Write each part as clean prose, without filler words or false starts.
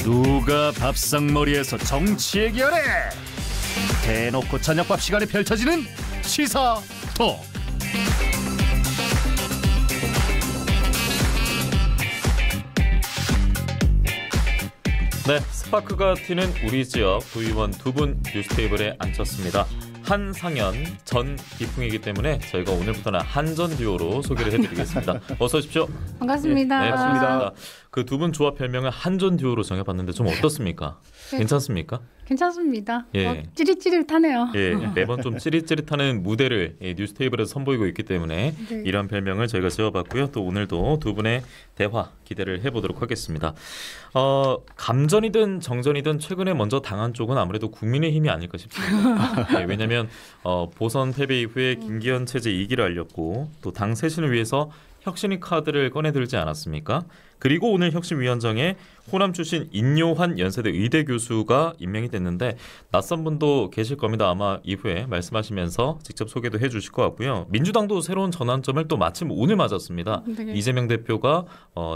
누가 밥상머리에서 정치 얘기하래? 대놓고 저녁밥 시간에 펼쳐지는 시사톡. 네, 스파크가 튀는 우리 지역 도의원 두 분 뉴스테이블에 앉혔습니다. 한상현, 전 기풍이기 때문에 저희가 오늘부터는 한전 듀오로 소개를 해드리겠습니다. 어서 오십시오. 반갑습니다. 네, 반갑습니다. 그 두 분 조합 별명을 한전 듀오로 정해봤는데 좀 어떻습니까? 네. 괜찮습니까? 괜찮습니다. 예. 찌릿찌릿하네요. 예, 매번 좀 찌릿찌릿하는 무대를 뉴스테이블에서 선보이고 있기 때문에 네. 이런 별명을 저희가 지어봤고요. 또 오늘도 두 분의 대화 기대를 해보도록 하겠습니다. 감전이든 정전이든 최근에 먼저 당한 쪽은 아무래도 국민의힘이 아닐까 싶습니다. 네, 왜냐하면 보선 패배 이후에 김기현 체제 2기를 알렸고 또 당 쇄신을 위해서 혁신의 카드를 꺼내들지 않았습니까? 그리고 오늘 혁신위원장에 호남 출신 인요한 연세대 의대 교수가 임명이 됐는데 낯선 분도 계실 겁니다. 아마 이후에 말씀하시면서 직접 소개도 해주실 것 같고요. 민주당도 새로운 전환점을 또 마침 오늘 맞았습니다. 네. 이재명 대표가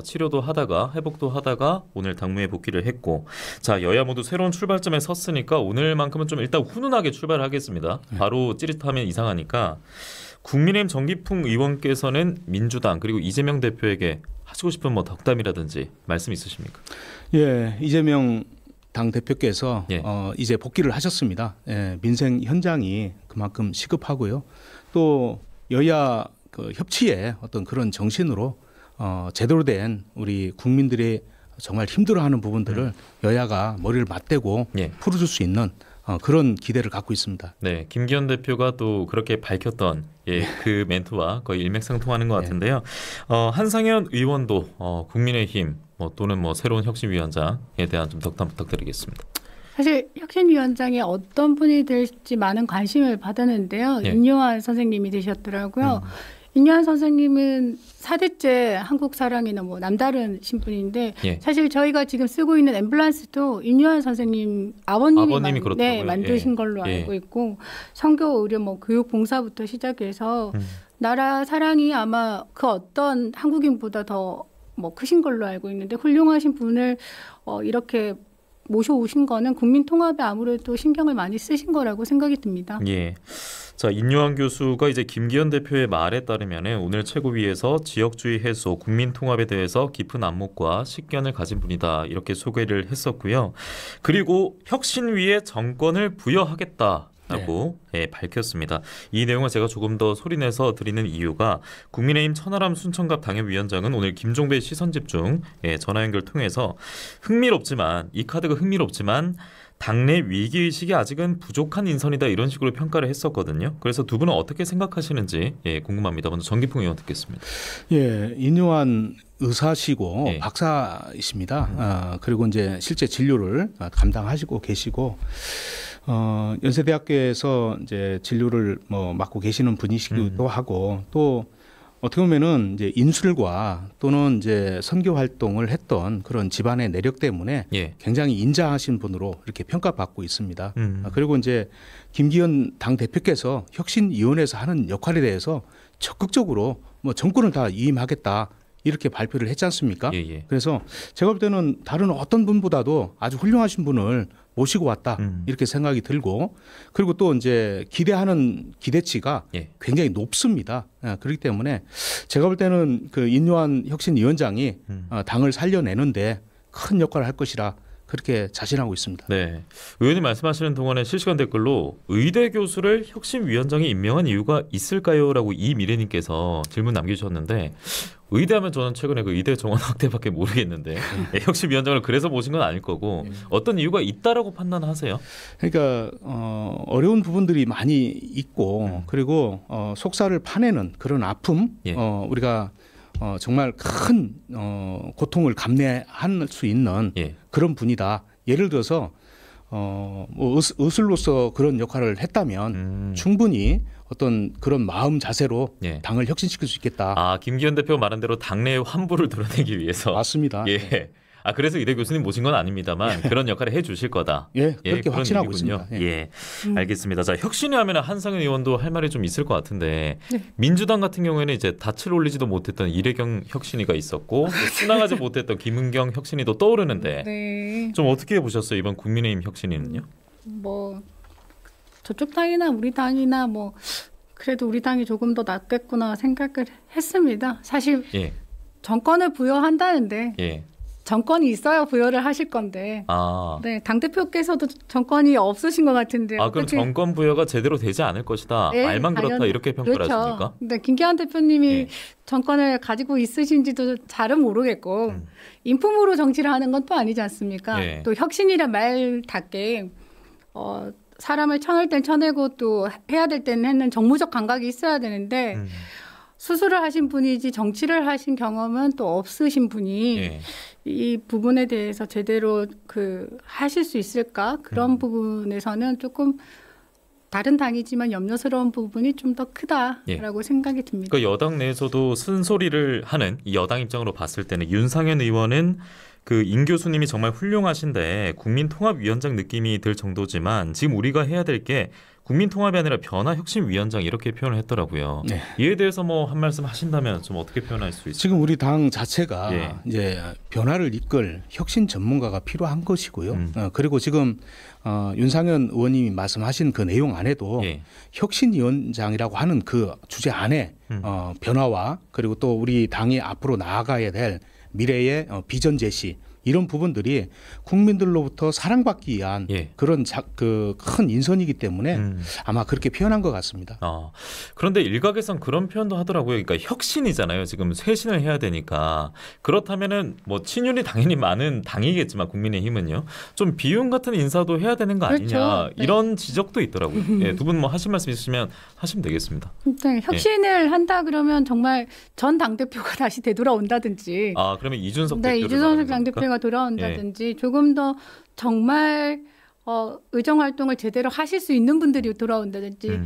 치료도 하다가 회복도 하다가 오늘 당무에 복귀를 했고, 자 여야 모두 새로운 출발점에 섰으니까 오늘만큼은 좀 일단 훈훈하게 출발하겠습니다. 바로 찌릿하면 이상하니까. 국민의힘 정기풍 의원께서는 민주당 그리고 이재명 대표에게 하시고 싶은 뭐 덕담이라든지 말씀 있으십니까? 예, 이재명 당 대표께서 예. 이제 복귀를 하셨습니다. 예, 민생 현장이 그만큼 시급하고요. 또 여야 그 협치의 어떤 그런 정신으로 제대로 된 우리 국민들이 정말 힘들어하는 부분들을 여야가 머리를 맞대고 예. 풀어줄 수 있는 그런 기대를 갖고 있습니다. 네, 김기현 대표가 또 그렇게 밝혔던 그 멘트와 거의 일맥상통하는 것 같은데요. 한상현 의원도 국민의힘 또는 새로운 혁신위원장에 대한 좀 덕담 부탁드리겠습니다. 사실 혁신위원장이 어떤 분이 될지 많은 관심을 받았는데요. 예. 인요한 선생님이 되셨더라고요. 인요한 선생님은 4대째 한국사랑이나 남다른 신분인데 예. 사실 저희가 지금 쓰고 있는 앰뷸런스도 인요한 선생님 아버님이 그렇더라고요. 만드신 예. 걸로 예. 알고 있고 성교, 의료, 교육봉사부터 시작해서 나라 사랑이 아마 그 어떤 한국인보다 더 크신 걸로 알고 있는데 훌륭하신 분을 이렇게 모셔오신 거는 국민 통합에 아무래도 신경을 많이 쓰신 거라고 생각이 듭니다. 예. 자, 인요한 교수가 이제 김기현 대표의 말에 따르면 오늘 최고위에서 지역주의 해소, 국민 통합에 대해서 깊은 안목과 식견을 가진 분이다 이렇게 소개를 했었고요. 그리고 혁신위에 정권을 부여하겠다. 라고 밝혔습니다. 이 내용을 제가 조금 더 소리내서 드리는 이유가 국민의힘 천하람 순천갑 당협위원장은 오늘 김종배 시선집중 전화 연결 통해서 이 카드가 흥미롭지만 당내 위기의식이 아직은 부족한 인선이다 이런 식으로 평가를 했었거든요. 그래서 두 분은 어떻게 생각하시는지 궁금합니다. 먼저 정기풍 의원 듣겠습니다. 예, 인요한 의사시고 예. 박사이십니다. 그리고 이제 실제 진료를 감당하시고 계시고 연세대학교에서 이제 진료를 맡고 계시는 분이시기도 하고 또 어떻게 보면은 이제 인술과 또는 이제 선교 활동을 했던 그런 집안의 내력 때문에 굉장히 인자하신 분으로 이렇게 평가받고 있습니다. 그리고 이제 김기현 당 대표께서 혁신위원회에서 하는 역할에 대해서 적극적으로 정권을 다 위임하겠다. 이렇게 발표를 했지 않습니까? 그래서 제가 볼 때는 다른 어떤 분보다도 아주 훌륭하신 분을 모시고 왔다 이렇게 생각이 들고 그리고 또 이제 기대하는 기대치가 굉장히 높습니다. 그렇기 때문에 제가 볼 때는 그 인요한 혁신위원장이 당을 살려내는데 큰 역할을 할 것이라 그렇게 자신하고 있습니다. 네, 의원님 말씀하시는 동안에 실시간 댓글로 의대 교수를 혁신위원장에 임명한 이유가 있을까요? 라고 이미래님께서 질문 남겨주셨는데 의대하면 저는 최근에 그 의대 정원 확대밖에 모르겠는데 혁신위원장을 그래서 모신 건 아닐 거고 어떤 이유가 있다라고 판단하세요? 그러니까 어려운 부분들이 많이 있고 그리고 속살을 파내는 그런 아픔 우리가 정말 큰 고통을 감내할 수 있는 그런 분이다. 예를 들어서 의술로서 그런 역할을 했다면 충분히 어떤 그런 마음 자세로 당을 혁신시킬 수 있겠다. 김기현 대표 말한 대로 당내의 환부를 드러내기 위해서. 맞습니다. 그래서 이대 교수님 모신 건 아닙니다만 그런 역할을 해주실 거다. 예, 그렇게 그런 확신하고 얘기군요. 있습니다. 예, 알겠습니다. 자, 혁신위 하면 한상현 의원도 할 말이 좀 있을 것 같은데 네. 민주당 같은 경우에는 이제 닻을 올리지도 못했던 이래경 혁신위가 있었고 또 순항하지 못했던 김은경 혁신위도 떠오르는데 네. 좀 어떻게 보셨어요 이번 국민의힘 혁신위는요? 뭐 저쪽 당이나 우리 당이나 뭐 그래도 우리 당이 조금 더 낫겠구나 생각을 했습니다. 사실 예. 정권을 부여한다는데 예. 정권이 있어야 부여를 하실 건데 네, 당대표께서도 정권이 없으신 것 같은데 그럼 정권 부여가 제대로 되지 않을 것이다. 네, 말만 그렇다 이렇게 평가를 그렇죠. 하십니까? 네, 김기현 대표님이 예. 정권을 가지고 있으신지도 잘은 모르겠고 인품으로 정치를 하는 건 또 아니지 않습니까? 예. 또 혁신이란 말답게 사람을 쳐낼 땐 쳐내고 또 해야 될 때는 했는 정무적 감각이 있어야 되는데 수술을 하신 분이지 정치를 하신 경험은 또 없으신 분이 예. 이 부분에 대해서 제대로 하실 수 있을까? 그런 부분에서는 조금 다른 당이지만 염려스러운 부분이 좀 더 크다라고 생각이 듭니다. 그러니까 여당 내에서도 쓴소리를 하는 이 여당 입장으로 봤을 때는 윤상현 의원은 임 교수님이 정말 훌륭하신데 국민통합위원장 느낌이 들 정도지만 지금 우리가 해야 될 게 국민통합이 아니라 변화혁신위원장 이렇게 표현을 했더라고요. 네. 이에 대해서 뭐 한 말씀 하신다면 좀 어떻게 표현할 수 있을까요? 지금 우리 당 자체가 예. 이제 변화를 이끌 혁신 전문가가 필요한 것이고요. 그리고 지금 윤상현 의원님이 말씀하신 그 내용 안에도 예. 혁신위원장이라고 하는 그 주제 안에 변화와 그리고 또 우리 당이 앞으로 나아가야 될 미래의 비전 제시 이런 부분들이 국민들로부터 사랑받기 위한 예. 그런 큰 인선이기 때문에 아마 그렇게 표현한 것 같습니다. 그런데 일각에선 그런 표현도 하더라고요. 그러니까 혁신이잖아요. 지금 쇄신을 해야 되니까 그렇다면은 뭐 친윤이 당연히 많은 당이겠지만 국민의힘은요. 좀 비윤 같은 인사도 해야 되는 거 아니냐 그렇죠. 네. 이런 지적도 있더라고요. 예, 두 분 뭐 하실 말씀 있으시면 하시면 되겠습니다. 네, 혁신을 한다 그러면 정말 전 당대표가 다시 되돌아온다든지 그러면 이준석 네, 대표를 이준석 당대표가 돌아온다든지 조금 더 정말 의정 활동을 제대로 하실 수 있는 분들이 돌아온다든지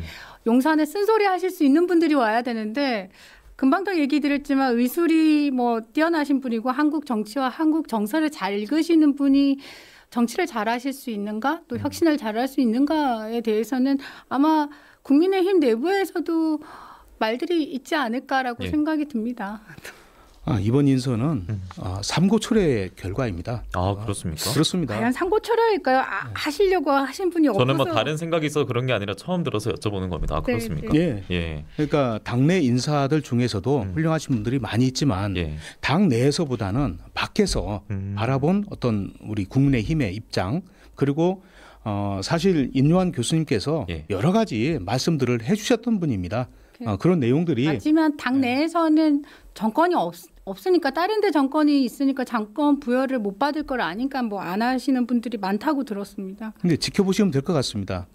용산에 쓴소리 하실 수 있는 분들이 와야 되는데 금방도 얘기 드렸지만 의술이 뭐 뛰어나신 분이고 한국 정치와 한국 정서를 잘 읽으시는 분이 정치를 잘하실 수 있는가 또 혁신을 잘할 수 있는가에 대해서는 아마 국민의힘 내부에서도 말들이 있지 않을까라고 생각이 듭니다. 이번 인선은 삼고초려의 결과입니다. 그렇습니까? 그렇습니다. 과연 삼고초려일까요? 하시려고 하신 분이 없어서. 저는 뭐 다른 생각이 있어서 그런 게 아니라 처음 들어서 여쭤보는 겁니다. 그렇습니까? 네. 예. 그러니까 당내 인사들 중에서도 훌륭하신 분들이 많이 있지만 당 내에서보다는 밖에서 바라본 어떤 우리 국민의힘의 입장 그리고 사실 인요한 교수님께서 여러 가지 말씀들을 해주셨던 분입니다. 그런 내용들이 하지만 당 내에서는 정권이 없으니까 다른 데 정권이 있으니까 정권 부여를 못 받을 걸 아니까 뭐 안 하시는 분들이 많다고 들었습니다. 근데 지켜보시면 될 것 같습니다.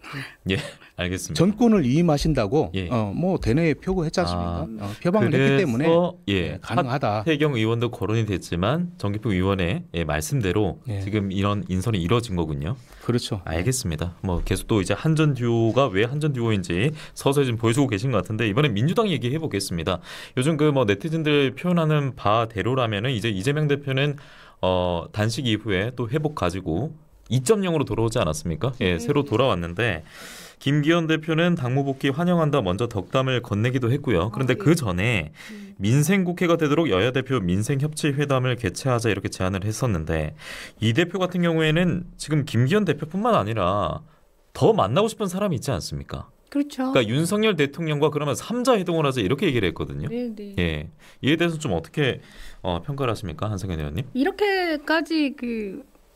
예, 알겠습니다. 전권을 위임하신다고 뭐 대내에 표고했지 않습니까? 표방을 했기 때문에 가능하다. 하태경 의원도 거론이 됐지만 정기표 의원의 말씀대로 지금 이런 인선이 이뤄진 거군요. 그렇죠. 알겠습니다. 뭐 계속 또 이제 한전 듀오가 왜 한전 듀오인지 서서히 좀 보여주고 계신 것 같은데 이번에 민주당 얘기해 보겠습니다. 요즘 뭐 네티즌들 표현하는 바대로라면은 이제 이재명 대표는 단식 이후에 또 회복 가지고 2.0으로 돌아오지 않았습니까? 새로 돌아왔는데 김기현 대표는 당무 복귀 환영한다 먼저 덕담을 건네기도 했고요. 그런데 그 전에 민생국회가 되도록 여야 대표 민생협치회담을 개최하자 이렇게 제안을 했었는데 이 대표 같은 경우에는 지금 김기현 대표뿐만 아니라 더 만나고 싶은 사람이 있지 않습니까? 그렇죠. 그러니까 윤석열 대통령과 그러면 3자 회동을 하자 이렇게 얘기를 했거든요. 네. 예, 이에 대해서 좀 어떻게 평가를 하십니까, 한상현 의원님? 이렇게까지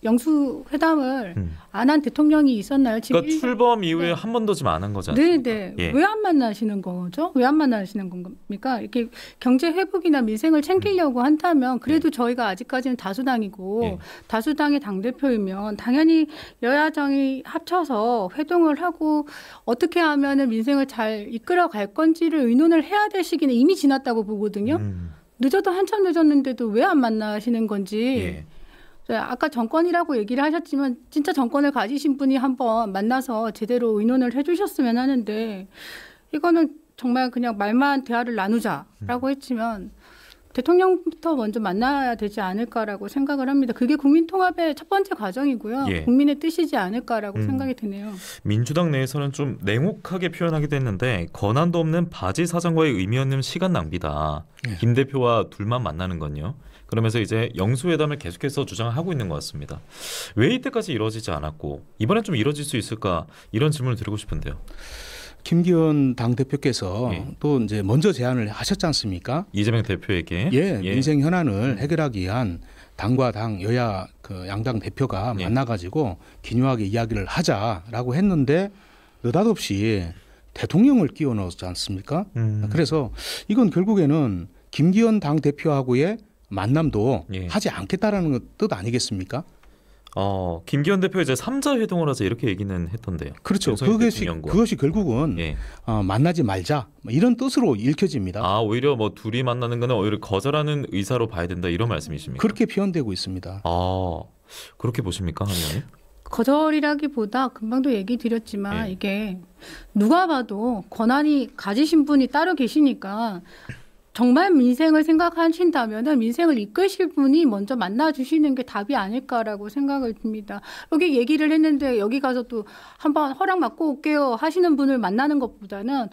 영수 회담을 안 한 대통령이 있었나요? 지금 그러니까 출범 이후에 한 번도 지금 안 한 거지 않습니까? 네. 왜 안 만나시는 거죠? 왜 안 만나시는 겁니까? 이렇게 경제 회복이나 민생을 챙기려고 한다면 그래도 저희가 아직까지는 다수당이고 다수당의 당대표이면 당연히 여야정이 합쳐서 회동을 하고 어떻게 하면은 민생을 잘 이끌어 갈 건지를 의논을 해야 될 시기는 이미 지났다고 보거든요. 늦어도 한참 늦었는데도 왜 안 만나시는 건지. 아까 정권이라고 얘기를 하셨지만 진짜 정권을 가지신 분이 한번 만나서 제대로 의논을 해주셨으면 하는데 이거는 정말 그냥 말만 대화를 나누자라고 했지만 대통령부터 먼저 만나야 되지 않을까라고 생각을 합니다. 그게 국민통합의 첫 번째 과정이고요. 예. 국민의 뜻이지 않을까라고 생각이 드네요. 민주당 내에서는 좀 냉혹하게 표현하기도 했는데 권한도 없는 바지 사장과의 의미 없는 시간 낭비다. 예. 김 대표와 둘만 만나는 건요. 그러면서 이제 영수회담을 계속해서 주장하고 있는 것 같습니다. 왜 이때까지 이루어지지 않았고 이번엔 좀 이루어질 수 있을까 이런 질문을 드리고 싶은데요. 김기현 당대표께서 예. 또 이제 먼저 제안을 하셨지 않습니까? 이재명 대표에게 민생 현안을 해결하기 위한 당과 당 여야 그 양당 대표가 예. 만나가지고 기묘하게 이야기를 하자라고 했는데 느닷없이 대통령을 끼워 넣었지 않습니까? 그래서 이건 결국에는 김기현 당대표하고의 만남도 예. 하지 않겠다라는 뜻 아니겠습니까? 김기현 대표 이제 3자 회동을 하자 이렇게 얘기는 했던데요. 그렇죠. 대통령과. 그것이 결국은 예. 만나지 말자 뭐 이런 뜻으로 읽혀집니다. 오히려 뭐 둘이 만나는 거는 오히려 거절하는 의사로 봐야 된다 이런 말씀이십니까? 그렇게 표현되고 있습니다. 그렇게 보십니까, 한 의원님? 거절이라기보다 금방도 얘기 드렸지만 예. 이게 누가 봐도 권한이 가지신 분이 따로 계시니까 정말 민생을 생각하신다면 민생을 이끄실 분이 먼저 만나주시는 게 답이 아닐까라고 생각을 듭니다. 여기 얘기를 했는데 여기 가서 또 한번 허락 받고 올게요 하시는 분을 만나는 것보다는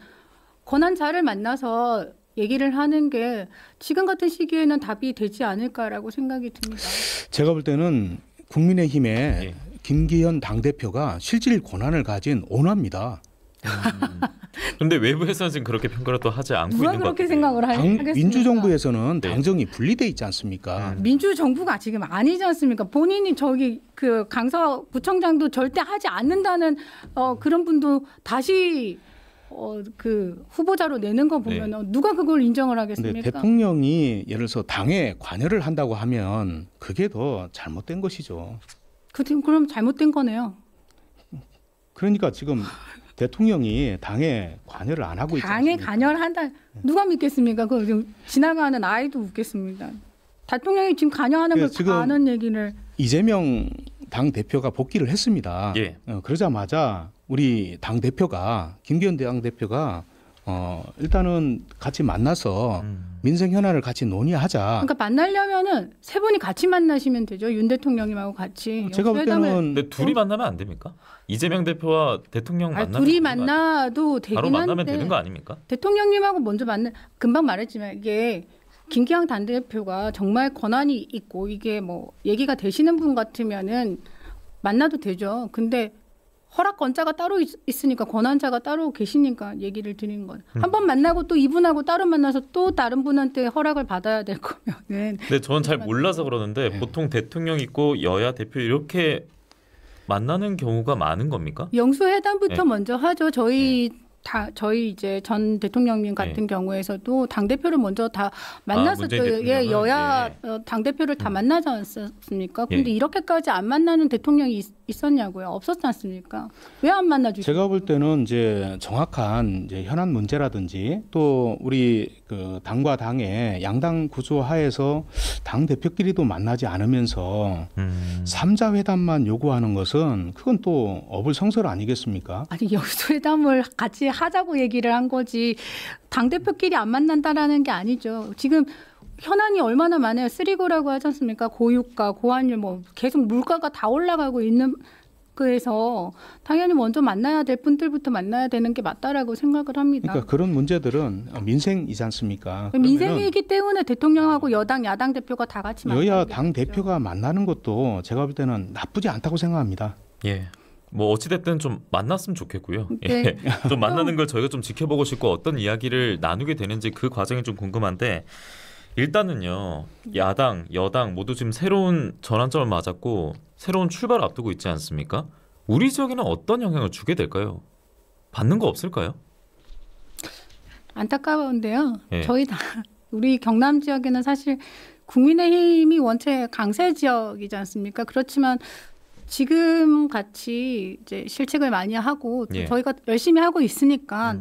권한자를 만나서 얘기를 하는 게 지금 같은 시기에는 답이 되지 않을까라고 생각이 듭니다. 제가 볼 때는 국민의힘의 예. 김기현 당대표가 실질 권한을 가진 오너입니다. 그런데 외부에서는 지금 그렇게 평가를 또 하지 않고 누가 있는 것 그렇게 같아요. 생각을 하겠습니까? 민주정부에서는 네. 당정이 분리돼 있지 않습니까? 민주정부가 지금 아니지 않습니까? 본인이 저기 그 강서구청장도 절대 하지 않는다는 그런 분도 다시 그 후보자로 내는 거 보면 누가 그걸 인정을 근데 하겠습니까? 대통령이 예를 들어서 당에 관여를 한다고 하면 그게 더 잘못된 것이죠. 그럼 잘못된 거네요. 그러니까 지금 대통령이 당에 관여를 안 하고 있지 당에 않습니까? 관여를 한다. 누가 믿겠습니까? 그 지금 지나가는 아이도 웃겠습니다. 대통령이 지금 관여하는 걸 지금 아는 얘기를. 이재명 당 대표가 복귀를 했습니다. 예. 그러자마자 우리 당 대표가 김기현 당 대표가 일단은 같이 만나서 민생 현안을 같이 논의하자. 그러니까 만나려면은 세 분이 같이 만나시면 되죠. 윤 대통령님하고 같이. 제가 볼 때는 근데 둘이 만나면 안 됩니까? 이재명 대표와 대통령 만나면 둘이 만나도 되긴 바로 만나면 한데 되는 거 아닙니까? 대통령님하고 먼저 금방 말했지만 이게 김기현 당대표가 정말 권한이 있고 이게 뭐 얘기가 되시는 분 같으면은 만나도 되죠. 근데 허락권자가 따로 있으니까 권한자가 따로 계시니까 얘기를 드리는 거예요. 한번 만나고 또 이분하고 따로 만나서 또 다른 분한테 허락을 받아야 될 거면은. 근데 저는 잘 몰라서 그러는데 보통 대통령 있고 여야 대표 이렇게 만나는 경우가 많은 겁니까? 영수회담부터 네. 먼저 하죠. 저희 이제 전 대통령님 같은 경우에서도 당 대표를 먼저 다 만나서 문재인 대통령은? 여야 당 대표를 다 만나지 않았습니까? 근데 예. 이렇게까지 안 만나는 대통령이 있었냐고요? 없었지 않습니까? 왜 안 만나주시죠? 제가 볼 때는 이제 정확한 이제 현안 문제라든지 또 우리 그 당과 당의 양당 구조 하에서 당 대표끼리도 만나지 않으면서 3자 회담만 요구하는 것은 그건 또 어불성설 아니겠습니까? 아니 영수회담을 같이 하자고 얘기를 한 거지 당 대표끼리 안 만난다라는 게 아니죠. 지금 현안이 얼마나 많아요. 쓰리고라고 하지 않습니까? 고유가, 고환율 뭐 계속 물가가 다 올라가고 있는 그래서 당연히 먼저 만나야 될 분들부터 만나야 되는 게 맞다라고 생각을 합니다. 그러니까 그런 문제들은 민생이지 않습니까? 민생이기 때문에 대통령하고 여당, 야당 대표가 다 같이 만나는 여야 게 당 맞죠. 대표가 만나는 것도 제가 볼 때는 나쁘지 않다고 생각합니다. 예. 뭐 어찌됐든 좀 만났으면 좋겠고요. 네. 예. 좀 만나는 걸 저희가 좀 지켜보고 싶고 어떤 이야기를 나누게 되는지 그 과정이 좀 궁금한데 일단은요. 야당, 여당 모두 지금 새로운 전환점을 맞았고 새로운 출발을 앞두고 있지 않습니까? 우리 지역에는 어떤 영향을 주게 될까요? 받는 거 없을까요? 안타까운데요. 예. 저희 우리 경남 지역에는 사실 국민의힘이 원체 강세 지역이지 않습니까? 그렇지만 지금 같이 이제 실책을 많이 하고 또 예. 저희가 열심히 하고 있으니까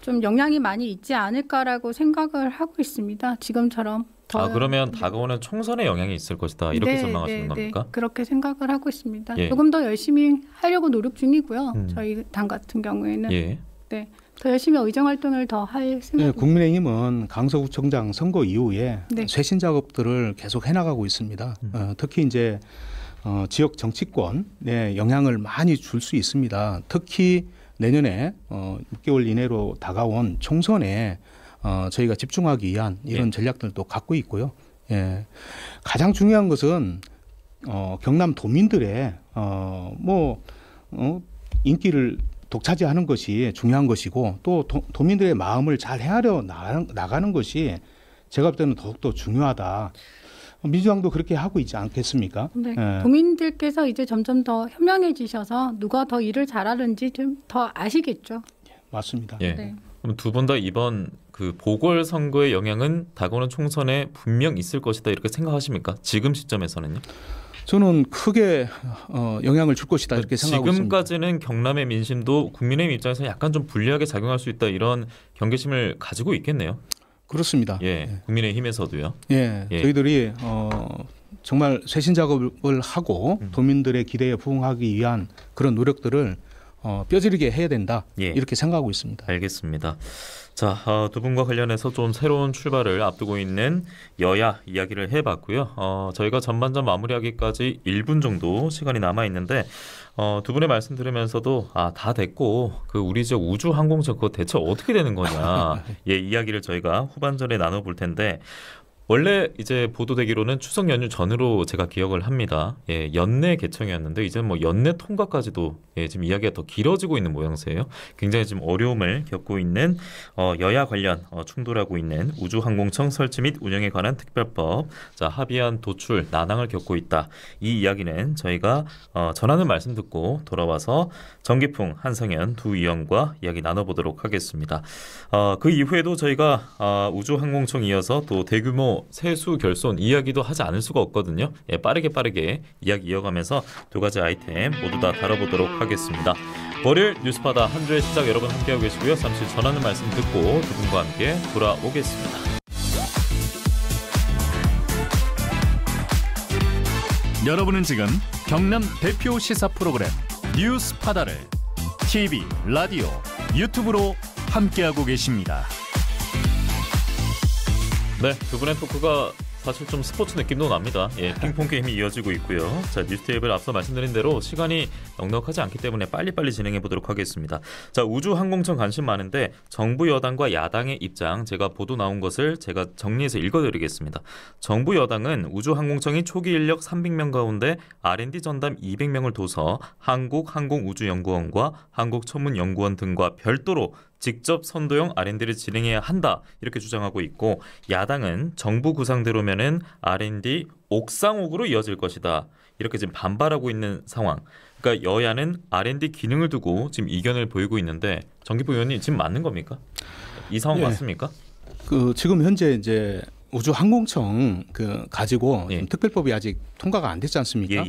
좀 영향이 많이 있지 않을까라고 생각을 하고 있습니다. 지금처럼. 그러면 다가오는 총선에 영향이 있을 것이다. 이렇게 전망하시는 겁니까? 그렇게 생각을 하고 있습니다. 예. 조금 더 열심히 하려고 노력 중이고요. 저희 당 같은 경우에는. 예. 네. 더 열심히 의정 활동을 더 할 생각입니다. 네, 국민의힘은 강서구청장 선거 이후에 네. 쇄신 작업들을 계속 해나가고 있습니다. 특히 이제 지역 정치권에 영향을 많이 줄 수 있습니다. 특히 내년에 6개월 이내로 다가온 총선에 저희가 집중하기 위한 이런 전략들도 갖고 있고요. 예. 가장 중요한 것은 경남 도민들의 인기를 독차지하는 것이 중요한 것이고 또 도민들의 마음을 잘 헤아려 나가는 것이 제가 볼 때는 더욱더 중요하다. 민주당도 그렇게 하고 있지 않겠습니까? 네. 예. 도민들께서 이제 점점 더 현명해지셔서 누가 더 일을 잘하는지 좀 더 아시겠죠. 맞습니다. 예. 네. 그럼 두 분 다 이번 그 보궐선거의 영향은 다가오는 총선에 분명 있을 것이다 이렇게 생각하십니까? 지금 시점에서는요? 저는 크게 영향을 줄 것이다 이렇게 생각하고 있습니다. 지금까지는 경남의 민심도 국민의힘 입장에서 약간 좀 불리하게 작용할 수 있다 이런 경계심을 가지고 있겠네요. 그렇습니다. 예, 국민의힘에서도요. 예, 저희들이 정말 쇄신 작업을 하고 도민들의 기대에 부응하기 위한 그런 노력들을 뼈저리게 해야 된다 이렇게 생각하고 있습니다. 알겠습니다. 자, 두 분과 관련해서 좀 새로운 출발을 앞두고 있는 여야 이야기를 해봤고요. 저희가 전반전 마무리하기까지 1분 정도 시간이 남아 있는데 두 분의 말씀 들으면서도 다 됐고 그 우리 지역 우주 항공청 그거 대체 어떻게 되는 거냐 이야기를 저희가 후반전에 나눠볼 텐데. 원래 이제 보도되기로는 추석 연휴 전으로 제가 기억을 합니다. 연내 개청이었는데 이제 뭐 연내 통과까지도 지금 이야기가 더 길어지고 있는 모양새예요. 굉장히 지금 어려움을 겪고 있는 여야 관련 충돌하고 있는 우주항공청 설치 및 운영에 관한 특별법 합의안 도출 난항을 겪고 있다. 이 이야기는 저희가 전하는 말씀 듣고 돌아와서 정기풍, 한성현 두 위원과 이야기 나눠보도록 하겠습니다. 그 이후에도 저희가 우주항공청 이어서 또 대규모 세수 결손 이야기도 하지 않을 수가 없거든요. 빠르게 이야기 이어가면서 두 가지 아이템 모두 다 다뤄보도록 하겠습니다. 월요일 뉴스바다 한 주의 시작 여러분 함께하고 계시고요. 잠시 전하는 말씀 듣고 두 분과 함께 돌아오겠습니다. 여러분은 지금 경남 대표 시사 프로그램 뉴스바다를 TV, 라디오, 유튜브로 함께하고 계십니다. 네, 두 분의 토크가 사실 좀 스포츠 느낌도 납니다. 핑퐁 게임이 이어지고 있고요. 자, 뉴스테이블 앞서 말씀드린 대로 시간이 넉넉하지 않기 때문에 빨리빨리 진행해 보도록 하겠습니다. 자, 우주항공청 관심 많은데 정부 여당과 야당의 입장 제가 보도 나온 것을 제가 정리해서 읽어드리겠습니다. 정부 여당은 우주항공청이 초기 인력 300명 가운데 R&D 전담 200명을 둬서 한국항공우주연구원과 한국천문연구원 등과 별도로 직접 선도용 R&D를 진행해야 한다 이렇게 주장하고 있고 야당은 정부 구상대로면은 R&D 옥상옥으로 이어질 것이다 이렇게 지금 반발하고 있는 상황. 그러니까 여야는 R&D 기능을 두고 지금 이견을 보이고 있는데 정기부 의원님 지금 맞는 겁니까? 이 상황 맞습니까? 지금 현재 이제 우주항공청 가지고 특별법이 아직 통과가 안 됐지 않습니까?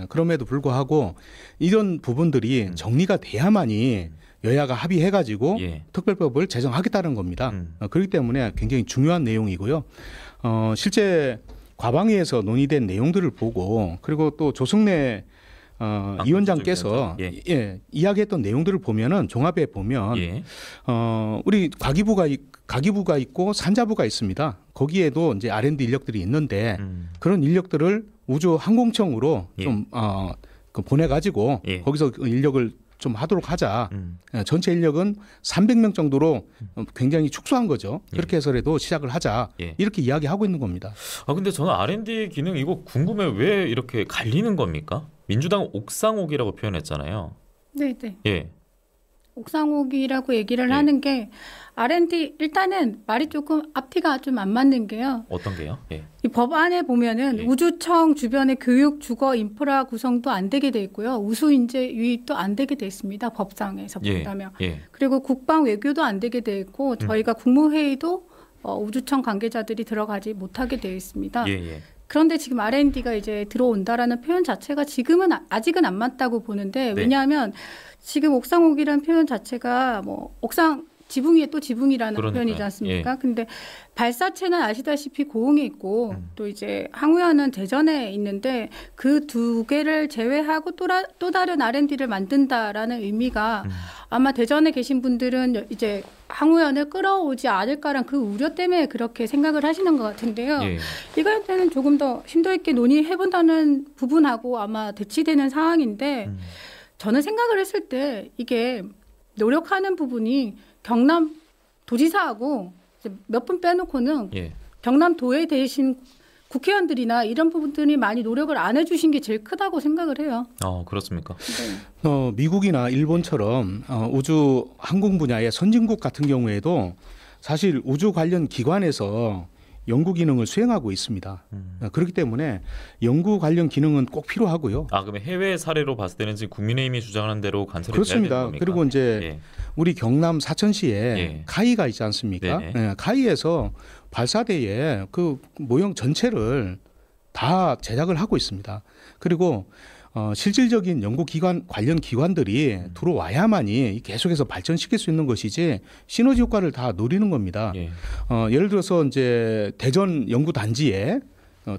그럼에도 불구하고 이런 부분들이 정리가 돼야만이 여야가 합의해가지고 특별법을 제정하겠다는 겁니다. 그렇기 때문에 굉장히 중요한 내용이고요. 실제 과방위에서 논의된 내용들을 보고 그리고 또 조승래 위원장께서 이야기했던 내용들을 보면은 종합해 보면 우리 과기부가 있고 산자부가 있습니다. 거기에도 이제 R&D 인력들이 있는데 그런 인력들을 우주항공청으로 좀 보내가지고 거기서 인력을 좀 하도록 하자. 전체 인력은 300명 정도로 굉장히 축소한 거죠. 그렇게 해서라도 시작을 하자. 이렇게 이야기하고 있는 겁니다. 근데 저는 R&D 기능 이거 궁금해요. 왜 이렇게 갈리는 겁니까? 민주당은 옥상옥이라고 표현했잖아요. 네. 예. 옥상옥이라고 얘기를 하는 게 R&D 일단은 말이 조금 앞뒤가 좀 안 맞는 게요. 어떤 게요? 이 법안에 보면은 우주청 주변의 교육, 주거, 인프라 구성도 안 되게 돼 있고요. 우수 인재 유입도 안 되게 돼 있습니다. 법상에서 본다면. 그리고 국방 외교도 안 되게 돼 있고 저희가 국무회의도 우주청 관계자들이 들어가지 못하게 되어 있습니다. 그런데 지금 R&D가 이제 들어온다라는 표현 자체가 지금은 아직은 안 맞다고 보는데 왜냐하면 지금 옥상옥이라는 표현 자체가 뭐 옥상 지붕 위에 또 지붕이라는 그러니까요. 표현이지 않습니까? 예. 근데 발사체는 아시다시피 고흥에 있고 또 이제 항우연은 대전에 있는데 그 두 개를 제외하고 또 다른 R&D를 만든다라는 의미가 아마 대전에 계신 분들은 이제 항우연을 끌어오지 않을까란 그 우려 때문에 그렇게 생각을 하시는 것 같은데요. 예. 이거한테는 조금 더 심도 있게 논의해본다는 부분하고 아마 대치되는 상황인데 저는 생각을 했을 때 이게 노력하는 부분이 경남 도지사하고 몇 분 빼놓고는 예. 경남도에 대신 국회의원들이나 이런 부분들이 많이 노력을 안 해주신 게 제일 크다고 생각을 해요. 그렇습니까? 네. 미국이나 일본처럼 우주 항공 분야의 선진국 같은 경우에도 사실 우주 관련 기관에서 연구 기능을 수행하고 있습니다. 그렇기 때문에 연구 관련 기능은 꼭 필요하고요. 그러면 해외 사례로 봤을 때는 지금 국민의힘이 주장하는 대로 간섭이 그렇습니다. 돼야 되는 겁니까? 그리고 이제 예. 우리 경남 사천시에 예. 카이가 있지 않습니까? 네네. 카이에서 발사대의 그 모형 전체를 다 제작을 하고 있습니다. 그리고 실질적인 연구기관 관련 기관들이 들어와야만이 계속해서 발전시킬 수 있는 것이지 시너지 효과를 다 노리는 겁니다. 예. 예를 들어서 이제 대전 연구단지에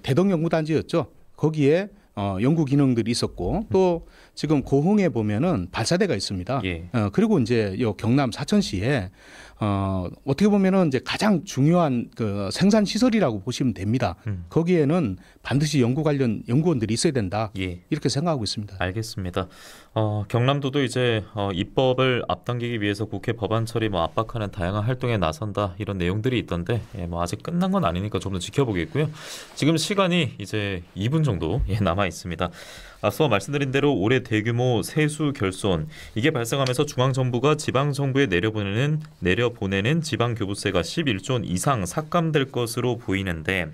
대덕 연구단지였죠. 거기에 연구 기능들이 있었고 또 지금 고흥에 보면은 발사대가 있습니다. 예. 그리고 이제 요 경남 사천시에 어떻게 보면은 이제 가장 중요한 그 생산 시설이라고 보시면 됩니다. 거기에는 반드시 연구 관련 연구원들이 있어야 된다. 예. 이렇게 생각하고 있습니다. 알겠습니다. 경남도도 이제 입법을 앞당기기 위해서 국회 법안 처리 압박하는 다양한 활동에 나선다 이런 내용들이 있던데 아직 끝난 건 아니니까 좀 더 지켜보겠고요. 지금 시간이 이제 2분 정도 남아 있습니다. 앞서 말씀드린 대로 올해 대규모 세수 결손 이게 발생하면서 중앙정부가 지방정부에 내려보내는 지방교부세가 11조 원 이상 삭감될 것으로 보이는데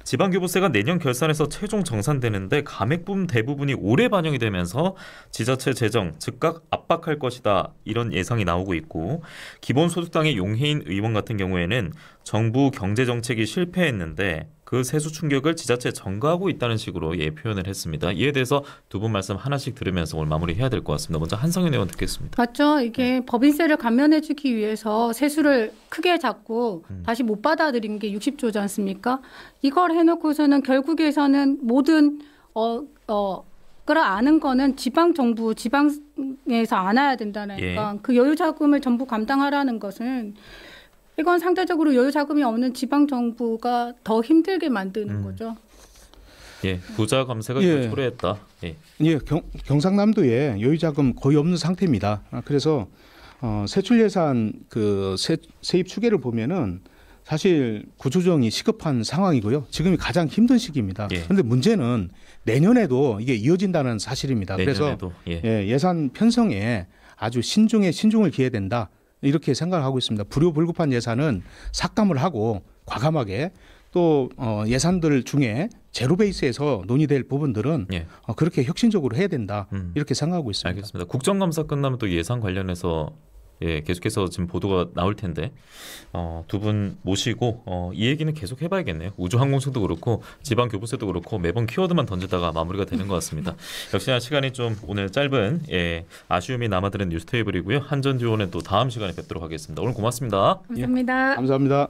지방교부세가 내년 결산에서 최종 정산되는데 감액분 대부분이 올해 반영이 되면서 지자체 재정 즉각 압박할 것이다 이런 예상이 나오고 있고 기본소득당의 용해인 의원 같은 경우에는 정부 경제정책이 실패했는데 그 세수 충격을 지자체에 전가하고 있다는 식으로 표현을 했습니다. 이에 대해서 두 분 말씀 하나씩 들으면서 오늘 마무리해야 될 것 같습니다. 먼저 한성현 의원 듣겠습니다. 맞죠. 이게 법인세를 감면해주기 위해서 세수를 크게 잡고 다시 못 받아들인 게 60조지 않습니까? 이걸 해놓고서는 결국에서는 모든 끌어안은 거는 지방정부, 지방에서 안아야 된다니까. 그 여유자금을 전부 감당하라는 것은 이건 상대적으로 여유자금이 없는 지방정부가 더 힘들게 만드는 거죠. 부자 감세가 초래했다. 경상남도에 여유자금 거의 없는 상태입니다. 그래서 세출예산 그 세입 추계를 보면은 사실 구조조정이 시급한 상황이고요. 지금이 가장 힘든 시기입니다. 그런데 문제는 내년에도 이게 이어진다는 사실입니다. 내년에도. 그래서 예산 편성에 아주 신중을 기해야 된다. 이렇게 생각을 하고 있습니다. 불효불급한 예산은 삭감을 하고 과감하게 또 예산들 중에 제로 베이스에서 논의될 부분들은 그렇게 혁신적으로 해야 된다. 이렇게 생각하고 있습니다. 알겠습니다. 국정감사 끝나면 또 예산 관련해서 계속해서 지금 보도가 나올 텐데 두 분 모시고 이 얘기는 계속 해봐야겠네요. 우주항공세도 그렇고 지방교부세도 그렇고 매번 키워드만 던지다가 마무리가 되는 것 같습니다. 역시나 시간이 좀 오늘 짧은 아쉬움이 남아드는 뉴스테이블이고요. 한전듀오는 또 다음 시간에 뵙도록 하겠습니다. 오늘 고맙습니다. 감사합니다. 감사합니다.